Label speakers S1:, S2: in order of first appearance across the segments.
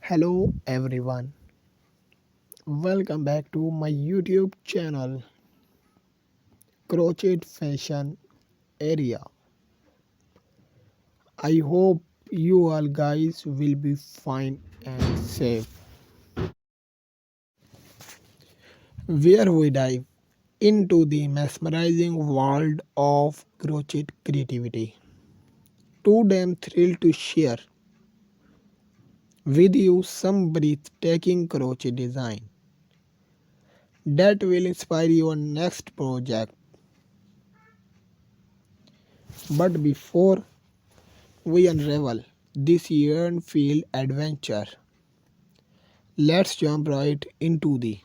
S1: Hello everyone, welcome back to my YouTube channel Crochet Fashion Area. I hope you all guys will be fine and safe. Where we dive into the mesmerizing world of crochet creativity. Too damn thrilled to share with you some breathtaking crochet design that will inspire your next project. But before we unravel this yarn-filled adventure, let's jump right into the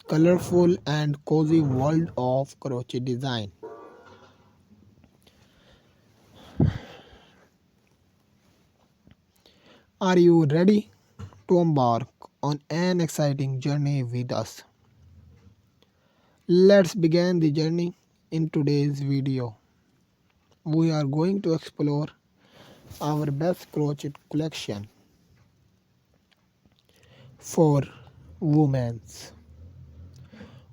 S1: colorful and cozy world of crochet design. Are you ready to embark on an exciting journey with us? Let's begin the journey in today's video. We are going to explore our best crochet collection for women.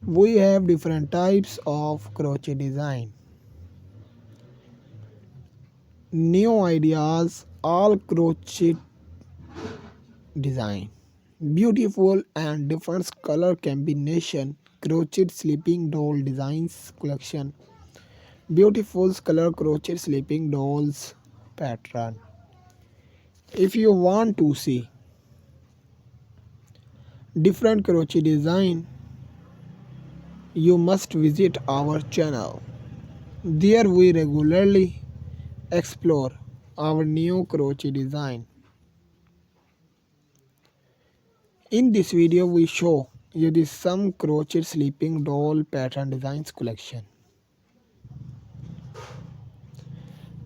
S1: We have different types of crochet design, new ideas, all crochet design, beautiful and different color combination, crochet sleeping doll designs collection, beautiful color crochet sleeping dolls pattern. If you want to see different crochet design, you must visit our channel. There we regularly explore our new crochet design. In this video we show you the some crochet sleeping doll pattern designs collection.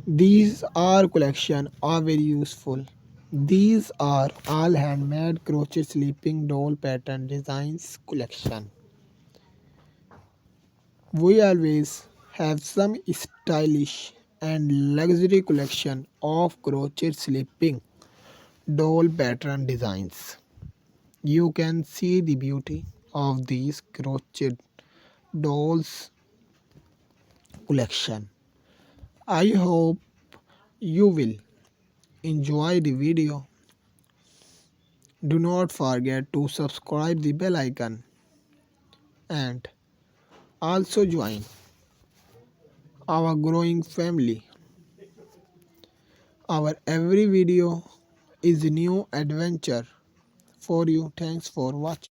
S1: These are collection are very useful. These are all handmade crochet sleeping doll pattern designs collection. We always have some stylish and luxury collection of crochet sleeping doll pattern designs. You can see the beauty of these crochet dolls collection. I hope you will enjoy the video. Do not forget to subscribe the bell icon and also join our growing family. Our every video is a new adventure for you. Thanks for watching.